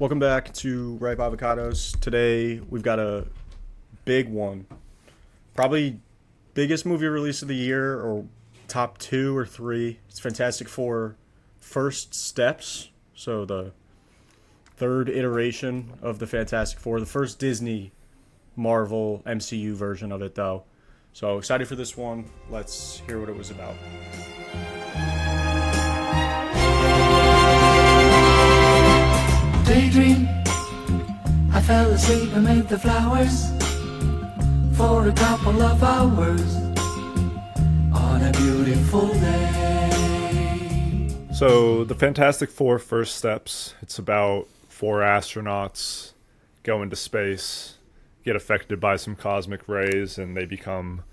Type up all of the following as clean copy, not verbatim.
Welcome back to Ripe Avocados. Today we've got a big one. Probably biggest movie release of the year, or top two or three. It's Fantastic Four First Steps. So the third iteration of the Fantastic Four. The first Disney Marvel MCU version of it, though. So excited for this one. Let's hear what it was about. Daydream, I fell asleep amid the flowers for a couple of hours on a beautiful day. So, the Fantastic Four First Steps, it's about four astronauts go into space, get affected by some cosmic rays, and they become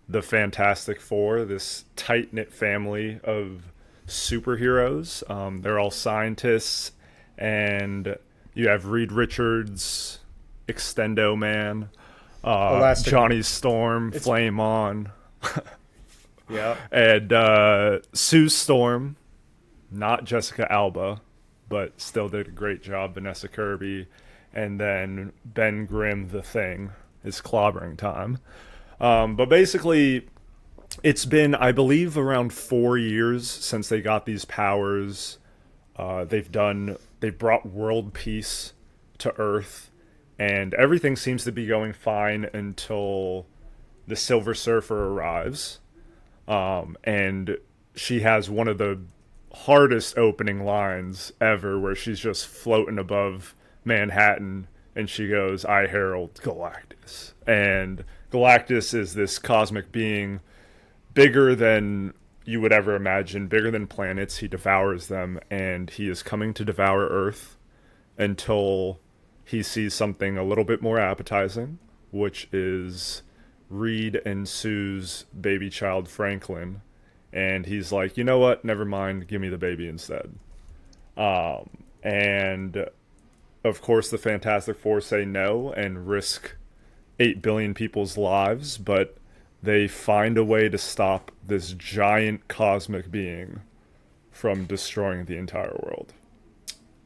the Fantastic Four, this tight-knit family of superheroes. They're all scientists, and you have Reed Richards, Extendo Man, Johnny Storm, Flame On, Yeah. and Sue Storm, not Jessica Alba, but still did a great job, Vanessa Kirby, and then Ben Grimm, the Thing, is clobbering time. But basically, it's been, I believe, around 4 years since they got these powers. They've brought world peace to Earth, and everything seems to be going fine until the Silver Surfer arrives. And she has one of the hardest opening lines ever, where she's just floating above Manhattan, and she goes, "I herald Galactus." And Galactus is this cosmic being bigger than you would ever imagine, bigger than planets. He devours them, and he is coming to devour Earth until he sees something a little bit more appetizing, which is Reed and Sue's baby child, Franklin. And he's like, you know what? Never mind. Give me the baby instead. And of course, the Fantastic Four say no and risk 8 billion people's lives, but they find a way to stop this giant cosmic being from destroying the entire world.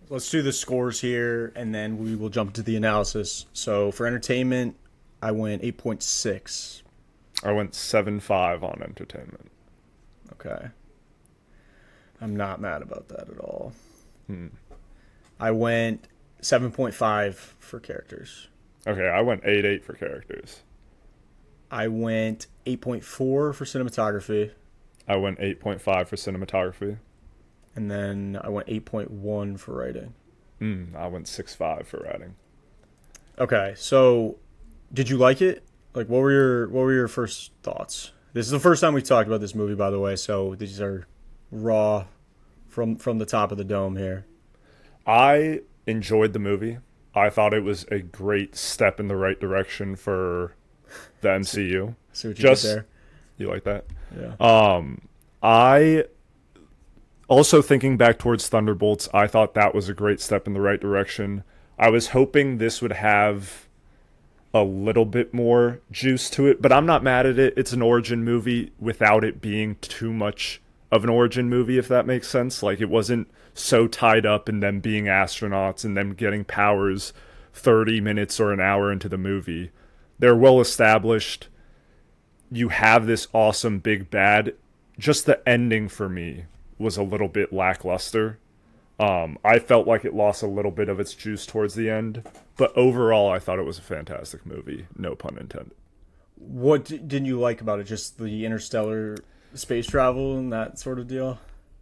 Let's do the scores here, and then we will jump to the analysis. So for entertainment, I went 8.6. I went 7.5 on entertainment. Okay. I'm not mad about that at all. I went 7.5 for characters. Okay, I went 8.8 for characters. I went 8.4 for cinematography. I went 8.5 for cinematography. And then I went 8.1 for writing. I went 6.5 for writing. Okay, so did you like it? Like, what were your first thoughts? This is the first time we talked about this movie, by the way, so these are raw from the top of the dome here. I enjoyed the movie. I thought it was a great step in the right direction for the MCU. See what you did there? You like that? Yeah. I also, thinking back towards Thunderbolts, I thought that was a great step in the right direction. I was hoping this would have a little bit more juice to it, but I'm not mad at it. It's an origin movie without it being too much of an origin movie, if that makes sense. Like, it wasn't so tied up in them being astronauts and them getting powers 30 minutes or an hour into the movie. They're well established. You have this awesome big bad. Just the ending for me was a little bit lackluster. I felt like it lost a little bit of its juice towards the end, but overall I thought it was a fantastic movie, no pun intended. What didn't you like about it? Just the interstellar space travel and that sort of deal?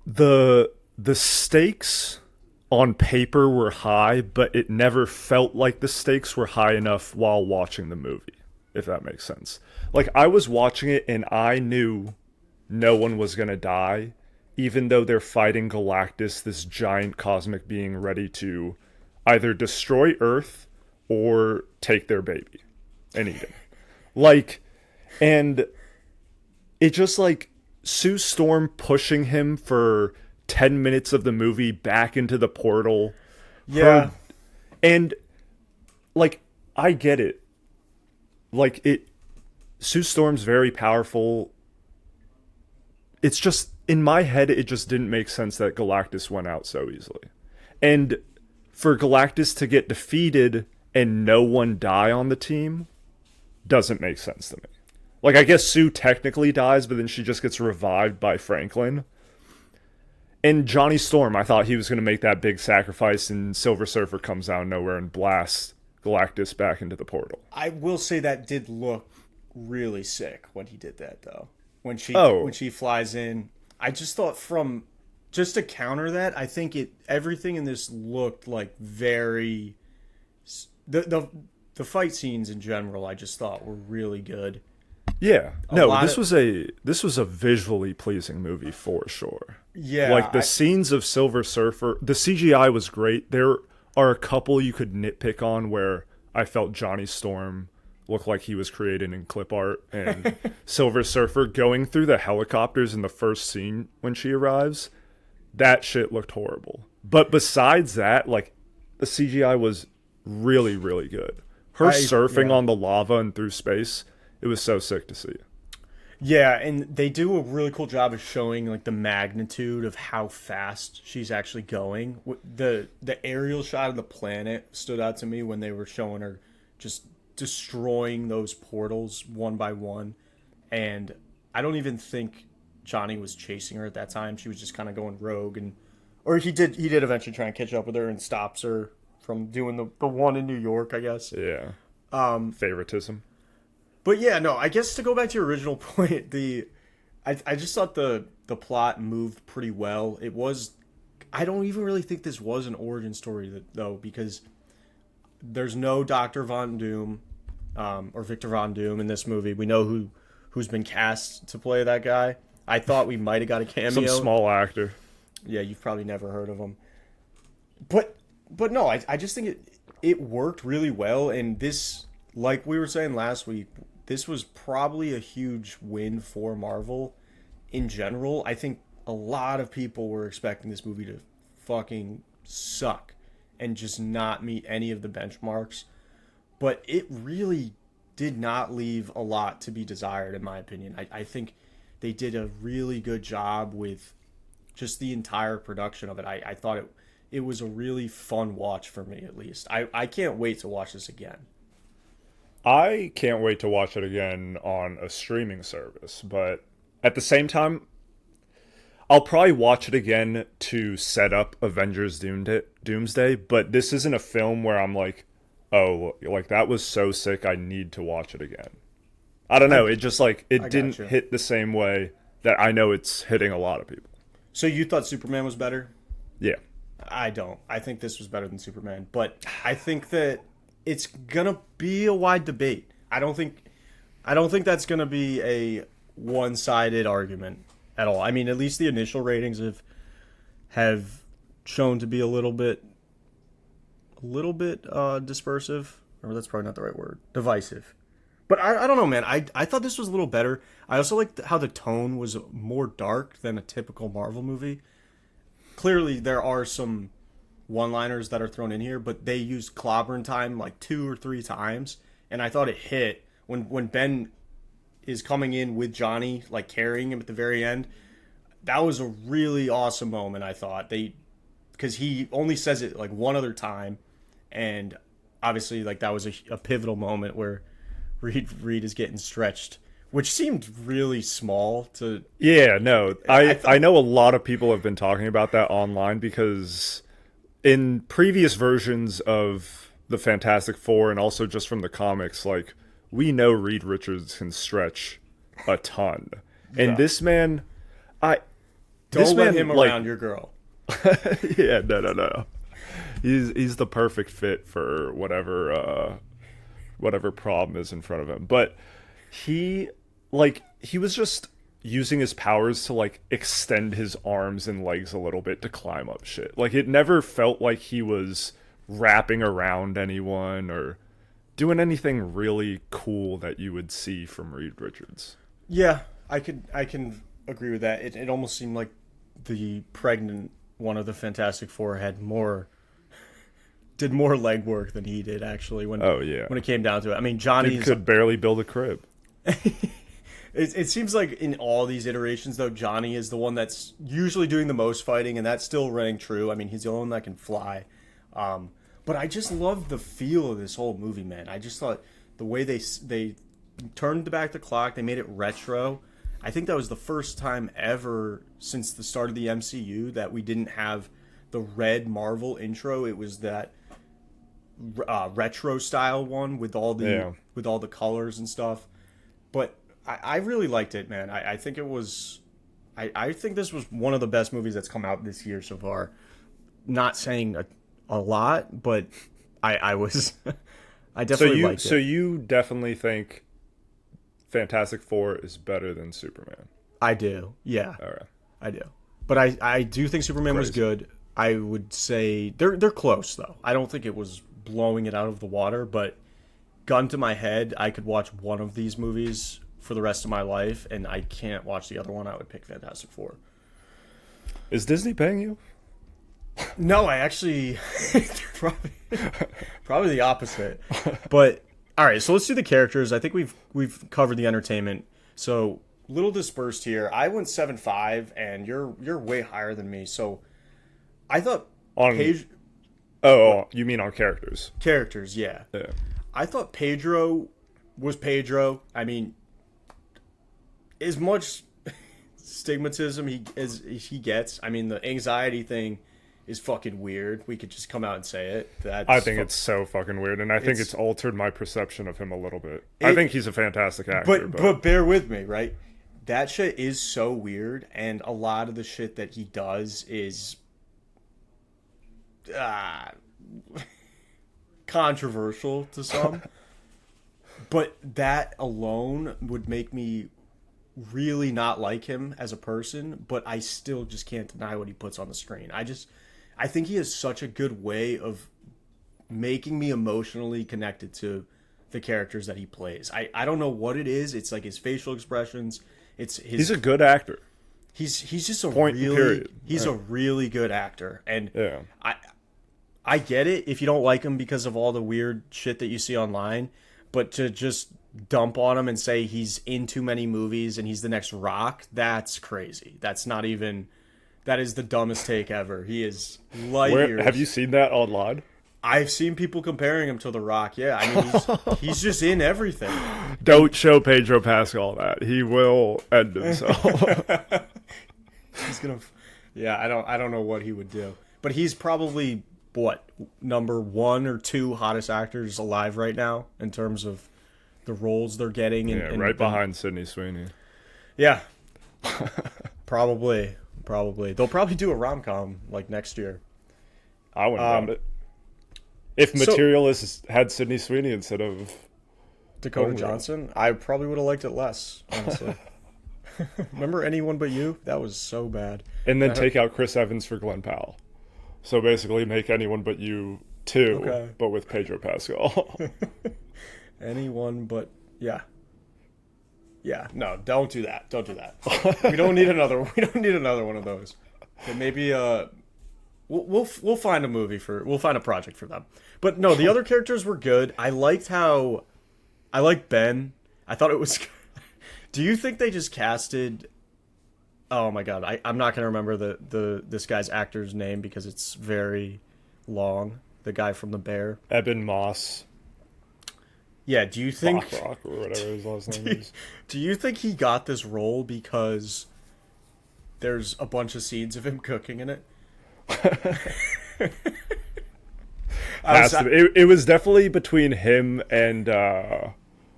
The stakes on paper were high, but it never felt like the stakes were high enough while watching the movie, if that makes sense. Like, I was watching it and I knew no one was going to die, even though they're fighting Galactus, this giant cosmic being ready to either destroy Earth or take their baby and eat it. Like, and it just, like, Sue Storm pushing him for 10 minutes of the movie back into the portal. Yeah. And, like, I get it. Like, Sue Storm's very powerful. It's just, in my head, it just didn't make sense that Galactus went out so easily. And for Galactus to get defeated and no one die on the team doesn't make sense to me. Like, I guess Sue technically dies, but then she just gets revived by Franklin. And Johnny Storm, I thought he was going to make that big sacrifice, and Silver Surfer comes out of nowhere and blasts Galactus back into the portal. I will say that did look really sick when he did that, though. When she flies in, I just thought just to counter that, I think everything in this looked like very the fight scenes in general. I just thought were really good. Yeah, this was a visually pleasing movie for sure. Yeah, like the scenes of Silver Surfer, the CGI was great. There are a couple you could nitpick on where I felt Johnny Storm looked like he was created in clip art, and Silver Surfer going through the helicopters in the first scene when she arrives, that shit looked horrible. But besides that, like, the CGI was really, really good. Her surfing on the lava and through space, it was so sick to see. Yeah, and they do a really cool job of showing like the magnitude of how fast she's actually going. The aerial shot of the planet stood out to me when they were showing her just destroying those portals one by one. And I don't even think Johnny was chasing her at that time. She was just kind of going rogue, or he did eventually try and catch up with her and stops her from doing the one in New York, I guess. Yeah. Favoritism. But yeah, no, I guess to go back to your original point, I just thought the plot moved pretty well. It was, I don't even really think this was an origin story though, because there's no Dr. Von Doom or Victor Von Doom in this movie. We know who's been cast to play that guy. I thought we might have got a cameo. Some small actor. Yeah, you've probably never heard of him. But no, I just think it worked really well, and this, like we were saying last week, this was probably a huge win for Marvel in general. I think a lot of people were expecting this movie to fucking suck and just not meet any of the benchmarks. But it really did not leave a lot to be desired, in my opinion. I think they did a really good job with just the entire production of it. I thought it was a really fun watch for me, at least. I can't wait to watch this again. I can't wait to watch it again on a streaming service, but at the same time, I'll probably watch it again to set up Avengers Doomsday, but this isn't a film where I'm like, oh, like that was so sick, I need to watch it again. I don't know, it just like, it didn't hit the same way that I know it's hitting a lot of people. So you thought Superman was better? Yeah. I don't. I think this was better than Superman, but I think that it's gonna be a wide debate. I don't think that's gonna be a one-sided argument at all. I mean, at least the initial ratings have shown to be a little bit dispersive, or that's probably not the right word, divisive. But I don't know, man. I thought this was a little better. I also liked how the tone was more dark than a typical Marvel movie. Clearly, there are some one-liners that are thrown in here, but they used clobbering time like 2 or 3 times, and I thought it hit when Ben is coming in with Johnny, like carrying him at the very end. That was a really awesome moment, I thought. Because he only says it like one other time, and obviously like that was a pivotal moment where Reed is getting stretched, which seemed really small to... Yeah, no. I know a lot of people have been talking about that online because in previous versions of the Fantastic Four and also just from the comics, like, we know Reed Richards can stretch a ton. And this man... Don't let him around your girl. Yeah, no. He's the perfect fit for whatever problem is in front of him. But he was just using his powers to like extend his arms and legs a little bit to climb up shit. Like, it never felt like he was wrapping around anyone or doing anything really cool that you would see from Reed Richards. Yeah, I can agree with that. It almost seemed like the pregnant one of the Fantastic Four did more legwork than he did actually when it came down to it. I mean, Johnny could barely build a crib. It seems like in all these iterations, though, Johnny is the one that's usually doing the most fighting, and that's still running true. I mean, he's the only one that can fly. But I just loved the feel of this whole movie, man. I just thought the way they turned back the clock, they made it retro. I think that was the first time ever since the start of the MCU that we didn't have the red Marvel intro. It was that retro style one with all the colors and stuff. But I really liked it, man. I think it was. I think this was one of the best movies that's come out this year so far. Not saying a lot, but I was. I definitely liked it. So you definitely think Fantastic Four is better than Superman? I do. Yeah. All right. I do. But I do think Superman was good. I would say they're close though. I don't think it was blowing it out of the water, but gun to my head, I could watch one of these movies for the rest of my life, and I can't watch the other one. I would pick Fantastic Four. Is Disney paying you? No, I actually probably the opposite. But all right, so let's do the characters. I think we've covered the entertainment. So little dispersed here. I went 7.5, and you're way higher than me. So I thought you mean on characters? Characters, yeah. Yeah. I thought Pedro was Pedro. I mean, as much stigmatism as he gets. I mean, the anxiety thing is fucking weird. We could just come out and say it. I think it's so fucking weird, and I think it's altered my perception of him a little bit. I think he's a fantastic actor. But bear with me, right? That shit is so weird, and a lot of the shit that he does is controversial to some. But that alone would make me really not like him as a person, but I still just can't deny what he puts on the screen. I think he has such a good way of making me emotionally connected to the characters that he plays. I don't know what it is. It's like his facial expressions. He's a good actor. He's just a a really good actor. And yeah. I get it if you don't like him because of all the weird shit that you see online, but to just dump on him and say he's in too many movies and he's the next Rock, that's crazy. That is the dumbest take ever. He is light years. Have you seen that online? I've seen people comparing him to The Rock. Yeah, I mean, he's just in everything. Don't show Pedro Pascal that. He will end himself. He's gonna. Yeah, I don't know what he would do, but he's probably number 1 or 2 hottest actors alive right now in terms of the roles they're getting. Right behind Sydney Sweeney. Yeah, probably. They'll probably do a rom-com like next year. I wouldn't mind it. If Materialist had Sydney Sweeney instead of Dakota Johnson, I probably would have liked it less, honestly. Remember Anyone But You? That was so bad. And then take out Chris Evans for Glenn Powell. So basically make Anyone But You 2, but with Pedro Pascal. Anyone but... Yeah. Yeah, no, don't do that. Don't do that. We don't need another one of those. But maybe we'll find a we'll find a project for them. But no, the other characters were good. I liked Ben. I thought it was Do you think they just casted Oh my god, I'm not gonna remember this guy's actor's name because it's very long. The guy from The Bear. Eben Moss. Yeah, do you think Rock or whatever his last name is? Do you think he got this role because there's a bunch of scenes of him cooking in it? It was definitely between him and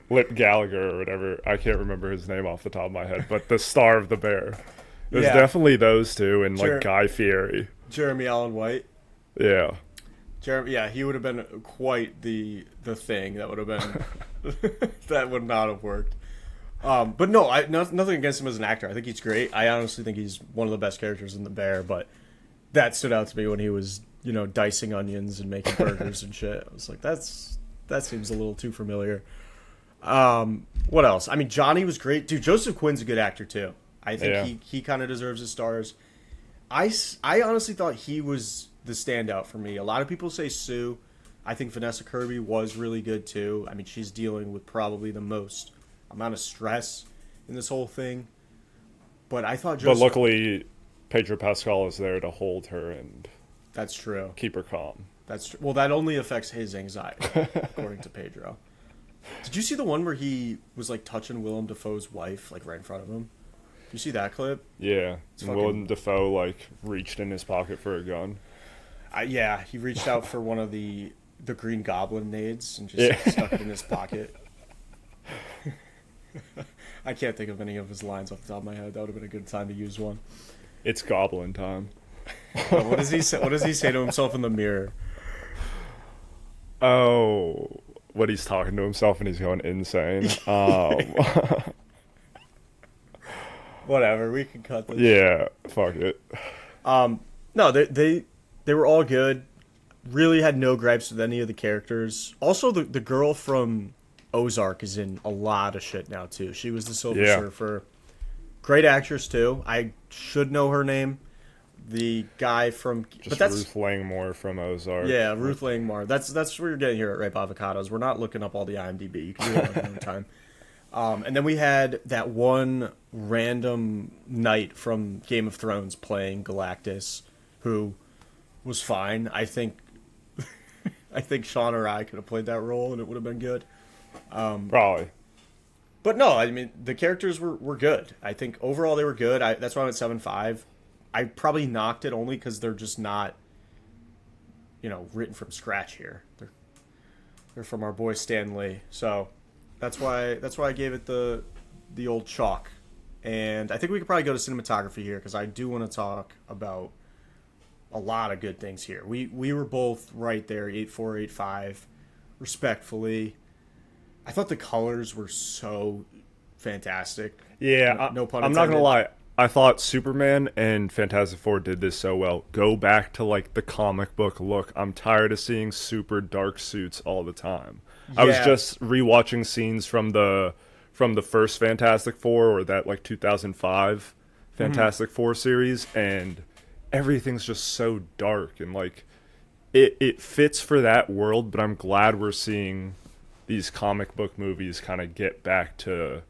Lip Gallagher or whatever. I can't remember his name off the top of my head, but the star of The Bear. It was definitely those two and like Guy Fieri. Jeremy Allen White. Yeah. He would have been quite the thing. That would have been that would not have worked. But no, nothing against him as an actor. I think he's great. I honestly think he's one of the best characters in The Bear. But that stood out to me when he was, dicing onions and making burgers and shit. I was like, that seems a little too familiar. What else? I mean, Johnny was great, dude. Joseph Quinn's a good actor too. I think he kind of deserves his stars. I honestly thought he was the standout for me. A lot of people say Sue. I think Vanessa Kirby was really good too. I mean, she's dealing with probably the most amount of stress in this whole thing. But I thought But luckily, Pedro Pascal is there to hold her and that's true. Keep her calm. That's true. Well, that only affects his anxiety, according to Pedro. Did you see the one where he was like touching Willem Dafoe's wife, like right in front of him? You see that clip? Yeah, It's and fucking- Willem Dafoe like reached in his pocket for a gun. Yeah, he reached out for one of the Green Goblin nades and just Yeah. stuck it in his pocket. I can't think of any of his lines off the top of my head. That would have been a good time to use one. It's Goblin time. What does he say? What does he say to himself in the mirror? Oh, what he's talking to himself and he's going insane. Whatever, we can cut this. Yeah, fuck it. No, they were all good. Really had no gripes with any of the characters. Also, the girl from Ozark is in a lot of shit now too. She was the Silver Yeah. Surfer. Great actress too. I should know her name. The guy from Just Ruth Langmore from Ozark. Yeah, Ruth Langmore. That's what you're getting here at Ripe Avocados. We're not looking up all the IMDb. You can do that on your own time. And then we had that one random knight from Game of Thrones playing Galactus, who was fine. I think Sean or I could have played that role and it would have been good. Probably. But no, I mean the characters were good. I think overall they were good. That's why I'm at 7.5. I probably knocked it only because they're just not, written from scratch here. They're from our boy Stan Lee, so that's why I gave it the old chalk. And I think we could probably go to cinematography here because I do want to talk about a lot of good things here. We were both right there, 8.4, 8.5, respectfully. I thought the colors were so fantastic. Yeah, No pun I'm not gonna intended. lie. I thought Superman and Fantastic Four did this so well. Go back to like the comic book look. I'm tired of seeing super dark suits all the time. I was Yeah. just rewatching scenes from the first Fantastic Four or that like 2005 Fantastic Four series, and everything's just so dark and like it fits for that world. But I'm glad we're seeing these comic book movies kind of get back to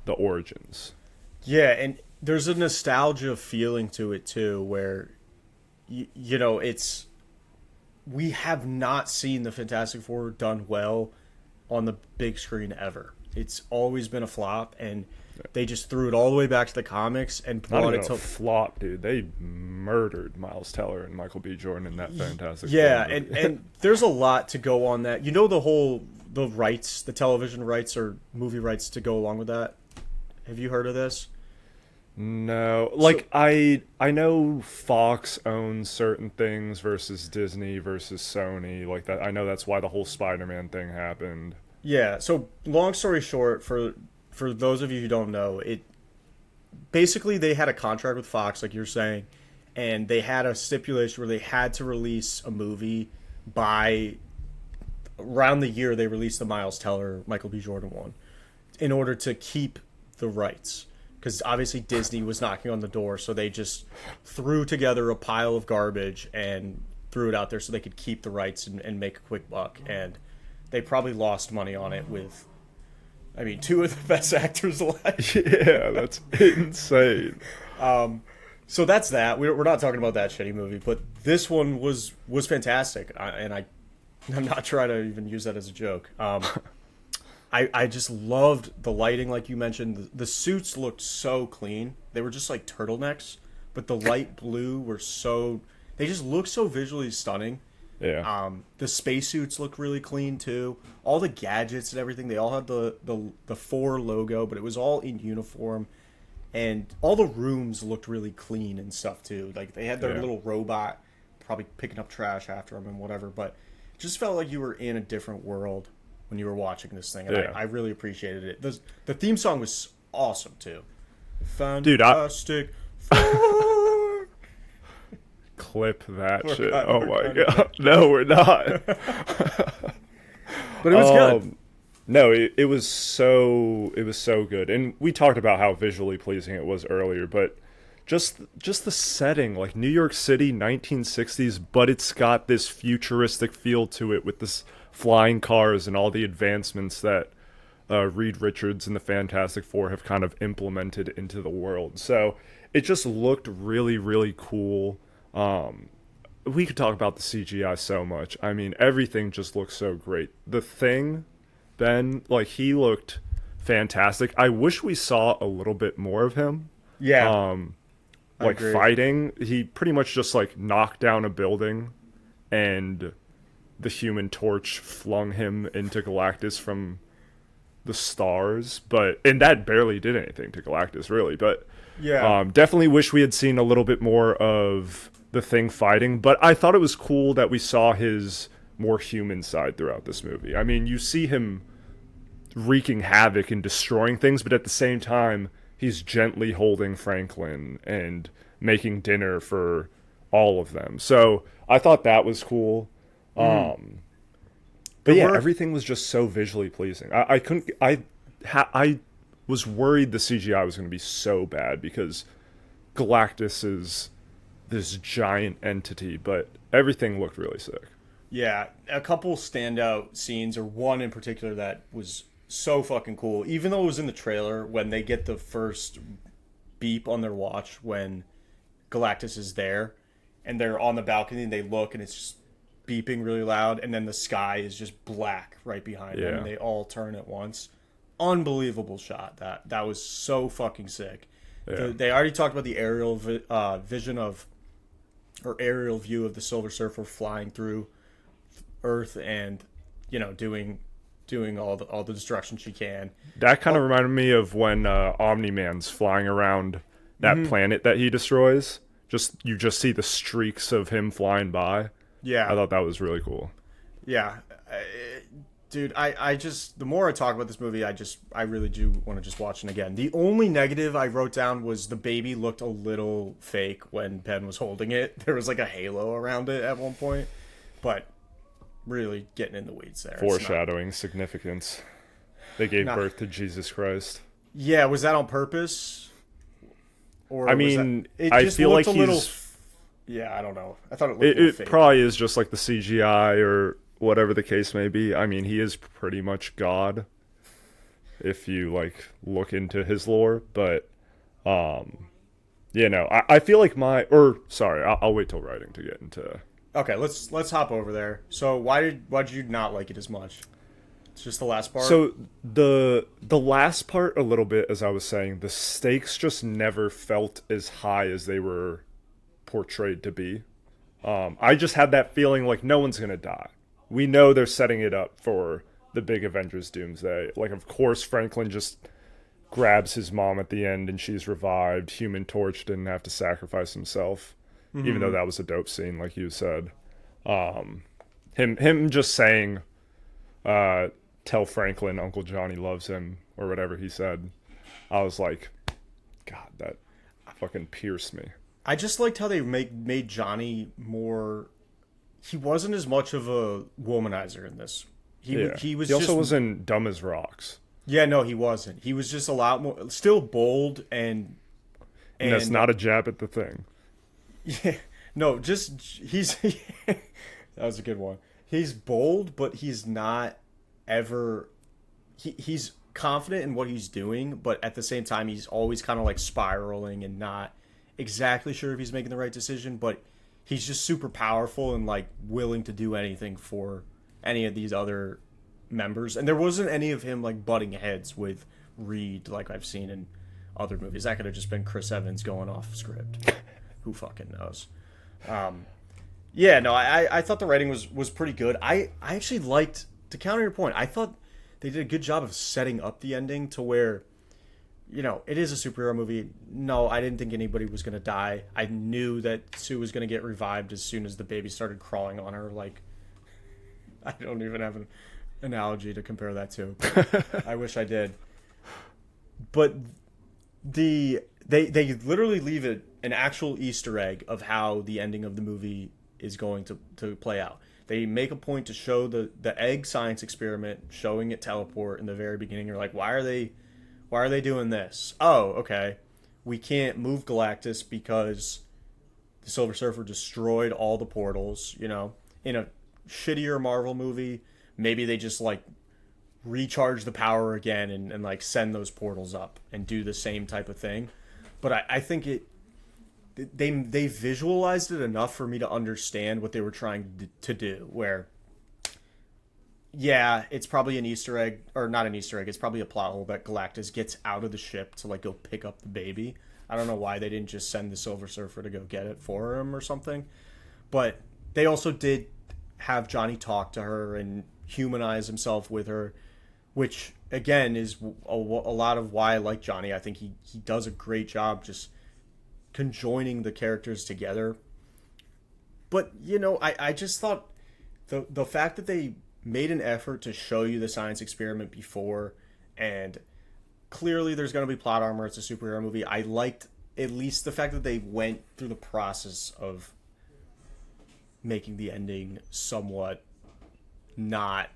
the origins. Yeah, and there's a nostalgia feeling to it too, where it's we have not seen the Fantastic Four done well on the big screen ever. It's always been a flop, and they just threw it all the way back to the comics and Not brought even it a to flop, dude. They murdered Miles Teller and Michael B. Jordan in that Fantastic yeah, Four movie. and there's a lot to go on that. The rights, the television rights or movie rights to go along with that. Have you heard of this? No, like I know Fox owns certain things versus Disney versus Sony, like that. I know that's why the whole Spider-Man thing happened. Yeah, so long story short, for those of you who don't know, it basically they had a contract with Fox, like you're saying, and they had a stipulation where they had to release a movie by around the year they released the Miles Teller, Michael B. Jordan one, in order to keep the rights. Because obviously Disney was knocking on the door, so they just threw together a pile of garbage and threw it out there so they could keep the rights and make a quick buck. And they probably lost money on it with, two of the best actors alive. Yeah, that's insane. So that's that. We're not talking about that shitty movie, but this one was fantastic. I'm not trying to even use that as a joke. I just loved the lighting, like you mentioned. The suits looked so clean. They were just like turtlenecks, but the light blue they just looked so visually stunning. Yeah. The spacesuits look really clean too. All the gadgets and everything, they all had the Four logo, but it was all in uniform. And all the rooms looked really clean and stuff too. Like they had their little robot probably picking up trash after them and whatever, but it just felt like you were in a different world when you were watching this thing, and Yeah. I really appreciated it. The theme song was awesome too. Dude, Fantastic Four. Clip that We're shit. not- Oh we're my not- god. No, we're not. But it was good. No, it was so good. And we talked about how visually pleasing it was earlier, but just the setting, like New York City 1960s, but it's got this futuristic feel to it with this flying cars and all the advancements that Reed Richards and the Fantastic Four have kind of implemented into the world. So it just looked really, really cool. we could talk about the CGI so much. I mean, everything just looks so great. The Thing, Ben, like he looked fantastic. I wish we saw a little bit more of him. Yeah, I Like agree. fighting. He pretty much just like knocked down a building and the Human Torch flung him into Galactus from the stars, and that barely did anything to Galactus, really. But Yeah. definitely wish we had seen a little bit more of the Thing fighting. But I thought it was cool that we saw his more human side throughout this movie. I mean, you see him wreaking havoc and destroying things, but at the same time, he's gently holding Franklin and making dinner for all of them. So I thought that was cool. But There yeah, were- everything was just so visually pleasing. I couldn't. I was worried the CGI was going to be so bad because Galactus is this giant entity, but everything looked really sick. Yeah, a couple standout scenes, or one in particular that was so fucking cool. Even though it was in the trailer, when they get the first beep on their watch when Galactus is there, and they're on the balcony and they look and it's just beeping really loud, and then the sky is just black right behind them, Yeah. and they all turn at once. Unbelievable shot. That was so fucking sick. Yeah. They already talked about the aerial vision of, or aerial view of the Silver Surfer flying through Earth and doing all the destruction she can. That kind of reminded me of when Omni-Man's flying around that planet that he destroys. You just see the streaks of him flying by. Yeah, I thought that was really cool. yeah, dude. I just, the more I talk about this movie, I really do want to just watch it again. The only negative I wrote down was the baby looked a little fake when Ben was holding it. There was like a halo around it at one point, but really getting in the weeds there. It's not- Foreshadowing significance. They gave Nah. birth to Jesus Christ. Yeah, was that on purpose? Or I was mean, that, it I just feel like looked a little. he's. Yeah, I don't know. I thought it looked a little It fake. probably is just like the CGI or whatever the case may be. I mean, he is pretty much God if you like look into his lore. But, I feel like I'll wait till writing to get into. Okay, let's hop over there. So why did you not like it as much? It's just the last part. So the last part a little bit, as I was saying, the stakes just never felt as high as they were portrayed to be. I just had that feeling like no one's gonna die. We know they're setting it up for the big Avengers Doomsday. Like, of course, Franklin just grabs his mom at the end and she's revived. Human Torch didn't have to sacrifice himself, even though that was a dope scene, like you said. Him just saying, "Tell Franklin Uncle Johnny loves him," or whatever he said. I was like, God, that fucking pierced me. I just liked how they made Johnny more. He wasn't as much of a womanizer in this. He was. He just, also wasn't dumb as rocks. Yeah, no, he wasn't. He was just a lot more, still bold And that's not a jab at the Thing. Yeah, no, just he's. That was a good one. He's bold, but he's not ever. He's confident in what he's doing, but at the same time, he's always kind of like spiraling and not exactly sure if he's making the right decision. But he's just super powerful and like willing to do anything for any of these other members. And there wasn't any of him like butting heads with Reed like I've seen in other movies. That could have just been Chris Evans going off script. Who fucking knows? Yeah, no, I thought the writing was pretty good. I actually liked, to counter your point, I thought they did a good job of setting up the ending to where, it is a superhero movie. No, I didn't think anybody was going to die. I knew that Sue was going to get revived as soon as the baby started crawling on her. Like, I don't even have an analogy to compare that to. I wish I did. But they literally leave it an actual Easter egg of how the ending of the movie is going to play out. They make a point to show the egg science experiment, showing it teleport in the very beginning. You're like, why are they doing this? Oh, okay. We can't move Galactus because the Silver Surfer destroyed all the portals. In a shittier Marvel movie, maybe they just like recharge the power again and like send those portals up and do the same type of thing. But I think they visualized it enough for me to understand what they were trying to do. Where, yeah, it's probably an Easter egg, or not an Easter egg. It's probably a plot hole that Galactus gets out of the ship to like go pick up the baby. I don't know why they didn't just send the Silver Surfer to go get it for him or something. But they also did have Johnny talk to her and humanize himself with her, which again is a lot of why I like Johnny. I think he does a great job just conjoining the characters together. But I just thought the fact that they made an effort to show you the science experiment before, and clearly there's going to be plot armor, it's a superhero movie. I liked at least the fact that they went through the process of making the ending somewhat not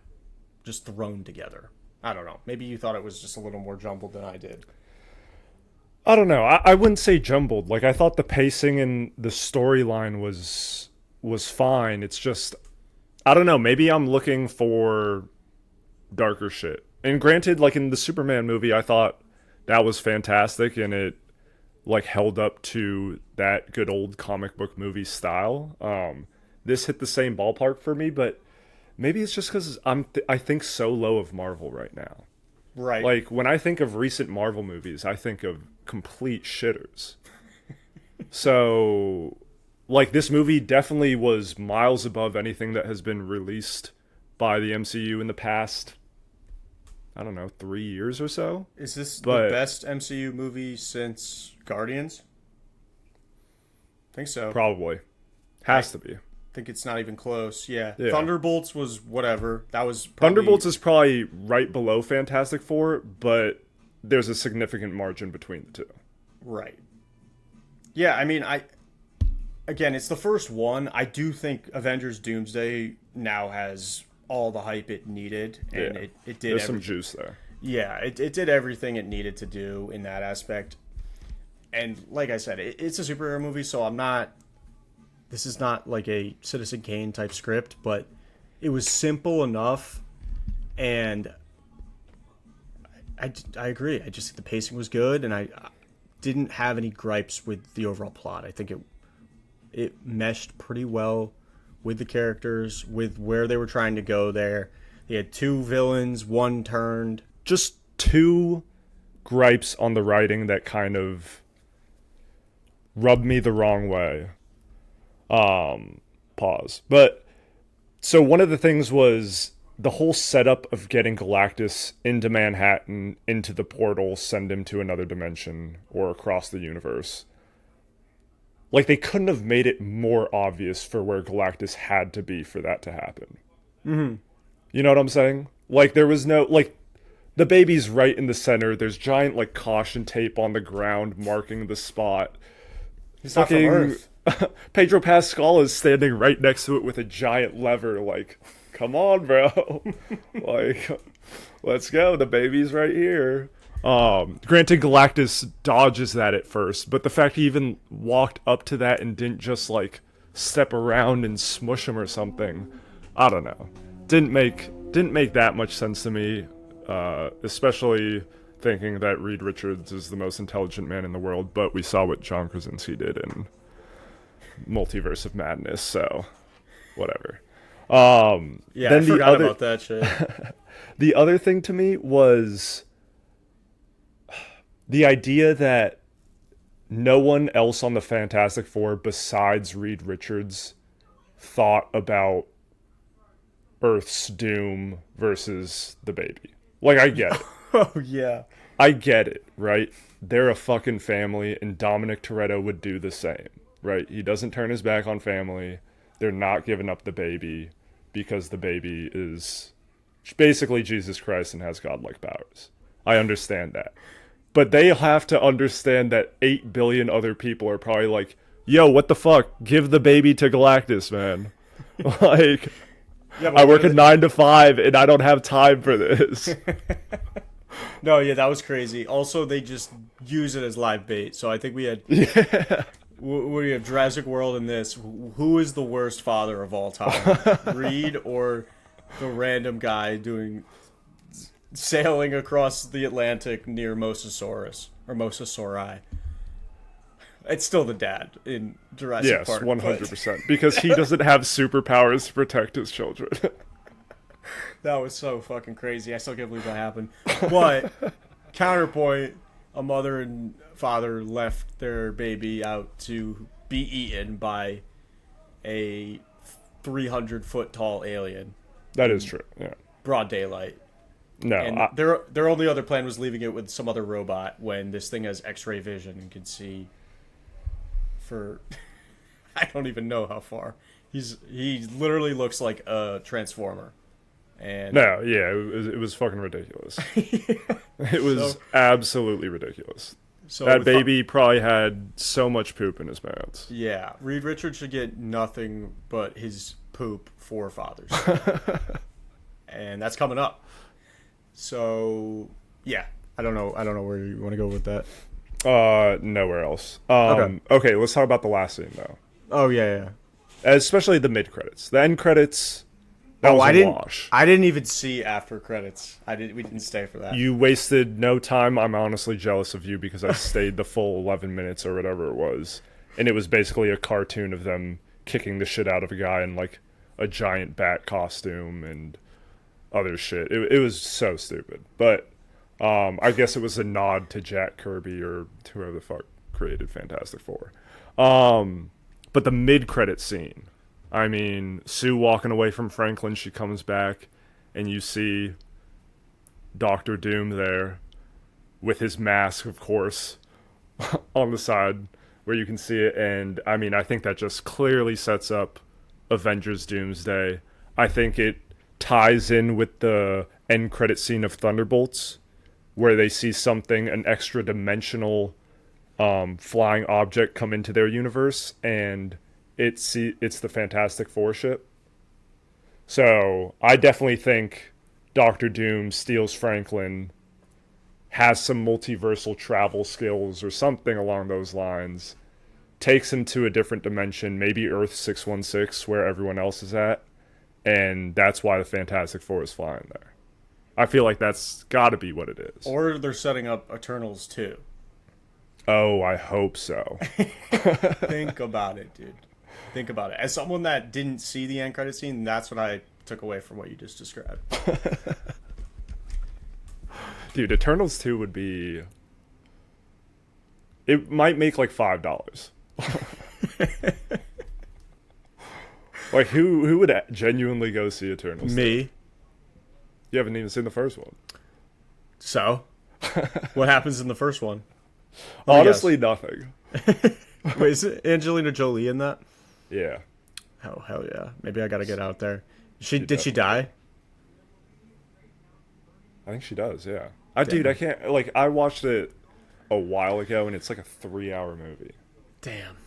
just thrown together. I don't know. Maybe you thought it was just a little more jumbled than I did. I don't know. I wouldn't say jumbled. Like, I thought the pacing and the storyline was fine. It's just, I don't know. Maybe I'm looking for darker shit. And granted, like in the Superman movie, I thought that was fantastic and it like held up to that good old comic book movie style. This hit the same ballpark for me, but maybe it's just because I think so low of Marvel right now. Right. Like, when I think of recent Marvel movies, I think of complete shitters. So, like, this movie definitely was miles above anything that has been released by the MCU in the past, I don't know, 3 years or so. Is this the best MCU movie since Guardians? I think so. Probably. Has to be. I think it's not even close. Yeah. Thunderbolts was whatever. That was Thunderbolts is probably right below Fantastic Four, but there's a significant margin between the two. Right. Yeah, I mean, again, it's the first one. I do think Avengers Doomsday now has all the hype it needed, and it did. There's some juice there. Yeah, it did everything it needed to do in that aspect. And like I said, it's a superhero movie, so this is not like a Citizen Kane type script, but it was simple enough, and I agree. I just think the pacing was good, and I didn't have any gripes with the overall plot. I think it meshed pretty well with the characters, with where they were trying to go there. They had two villains, one turned. Just two gripes on the writing that kind of rubbed me the wrong way. Pause. But so one of the things was the whole setup of getting Galactus into Manhattan, into the portal, send him to another dimension or across the universe. Like, they couldn't have made it more obvious for where Galactus had to be for that to happen. Mm-hmm. You know what I'm saying? Like, there was no, like, the baby's right in the center. There's giant, like, caution tape on the ground marking the spot. He's not from Earth. Pedro Pascal is standing right next to it with a giant lever, like, come on, bro. Like, let's go. The baby's right here. Granted, Galactus dodges that at first, but the fact he even walked up to that and didn't just, like, step around and smush him or something, I don't know. Didn't make that much sense to me, especially thinking that Reed Richards is the most intelligent man in the world, but we saw what John Krasinski did in Multiverse of Madness, so whatever. Yeah, then I forgot about that shit. The other thing to me was the idea that no one else on the Fantastic Four besides Reed Richards thought about Earth's doom versus the baby. Like, I get it. Oh, yeah. I get it, right? They're a fucking family, and Dominic Toretto would do the same. Right, he doesn't turn his back on family. They're not giving up the baby because the baby is basically Jesus Christ and has godlike powers. I understand that. But they have to understand that 8 billion other people are probably like, yo, what the fuck? Give the baby to Galactus, man. Like, yeah, I work a 9 to 5 and I don't have time for this. No, yeah, that was crazy. Also, they just use it as live bait. So I think we had... Yeah. We have Jurassic World in this. Who is the worst father of all time? Reed or the random guy sailing across the Atlantic near Mosasaurus or Mosasauri? It's still the dad in Jurassic Yes, Park. 100%. Because he doesn't have superpowers to protect his children. That was so fucking crazy. I still can't believe that happened. But counterpoint, a mother and father left their baby out to be eaten by a 300-foot tall alien. That is true. Yeah. Broad daylight. No. And their only other plan was leaving it with some other robot when this thing has X-ray vision and can see for I don't even know how far. He literally looks like a transformer. And No, yeah, it was fucking ridiculous. It was absolutely ridiculous. so That with baby probably had so much poop in his mouth. yeah, Reed Richards should get nothing but his poop for fathers. And that's coming up. So, yeah, I don't know where you want to go with that. Nowhere else. Okay. Okay, let's talk about the last scene though. Oh, yeah. Especially the mid credits. The end credits. That was a wash. I didn't even see after credits. We didn't stay for that. You wasted no time. I'm honestly jealous of you because I stayed the full 11 minutes or whatever it was. And it was basically a cartoon of them kicking the shit out of a guy in like a giant bat costume and other shit. It was so stupid. But I guess it was a nod to Jack Kirby or whoever the fuck created Fantastic Four. But the mid-credit scene, I mean, Sue walking away from Franklin, she comes back, and you see Doctor Doom there with his mask, of course, on the side where you can see it. And, I mean, I think that just clearly sets up Avengers Doomsday. I think it ties in with the end credit scene of Thunderbolts, where they see something, an extra dimensional flying object come into their universe, and it's the Fantastic Four ship. So I definitely think Doctor Doom steals Franklin, has some multiversal travel skills or something along those lines, takes him to a different dimension, maybe Earth 616, where everyone else is at, and that's why the Fantastic Four is flying there. I feel like that's got to be what it is. Or they're setting up Eternals too. Oh, I hope so. Think about it, dude. Think about it. As someone that didn't see the end credit scene, that's what I took away from what you just described. Dude, Eternals 2 would be... It might make like $5. Like, who would genuinely go see Eternals 2? Me. You haven't even seen the first one. So? What happens in the first one? Honestly, nothing. Wait, is it Angelina Jolie in that? Yeah. Oh, hell yeah. Maybe I gotta get out there. Did she die? I think she does, yeah. Dude, I can't... Like, I watched it a while ago, and it's like a 3-hour movie. Damn.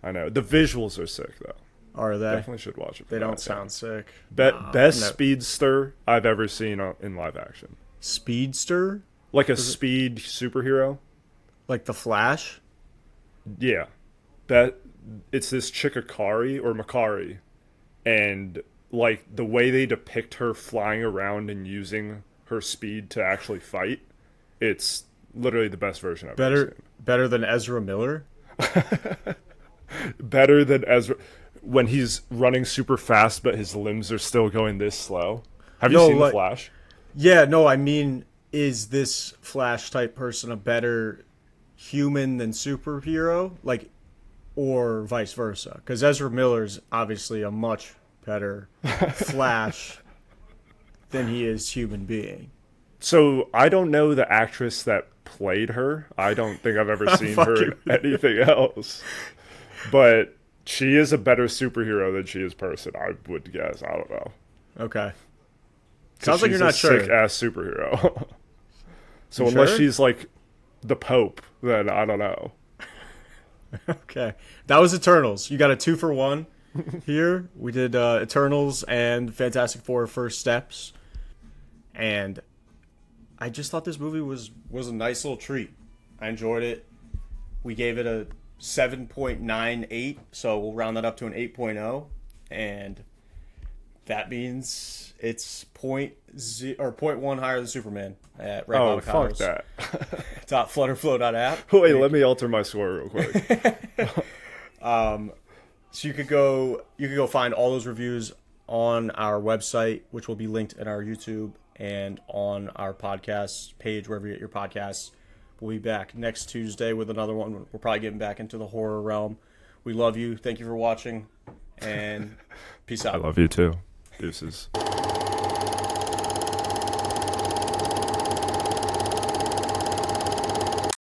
I know. The visuals are sick, though. Are they? Definitely should watch it. They don't sound sick. Best speedster I've ever seen in live action. Speedster? Like a speed superhero? Like the Flash? Yeah. It's this chick Makari, and like the way they depict her flying around and using her speed to actually fight, it's literally the best version I've ever seen. Better than Ezra Miller? Better than Ezra when he's running super fast but his limbs are still going this slow. Have you seen The Flash? Yeah, no, I mean, is this Flash type person a better human than superhero? Like, or vice versa? Because Ezra Miller's obviously a much better Flash than he is human being. So I don't know the actress that played her. I don't think I've ever seen her in anything else. But she is a better superhero than she is person, I would guess. I don't know. Okay. Sounds like you're not sure. Sick ass superhero. So unless she's like the Pope, then I don't know. Okay. That was Eternals. You got a 2-for-1 here. We did Eternals and Fantastic Four First Steps. And I just thought this movie was a nice little treat. I enjoyed it. We gave it a 7.98, so we'll round that up to an 8.0. And that means it's point one higher than Superman at Red Oh, Avocados. fuck that. .flutterflow.app. Wait, let me alter my score real quick. So you could go find all those reviews on our website, which will be linked in our YouTube and on our podcast page, wherever you get your podcasts. We'll be back next Tuesday with another one. We're probably getting back into the horror realm. We love you. Thank you for watching, and peace out. I love you too. Deuces.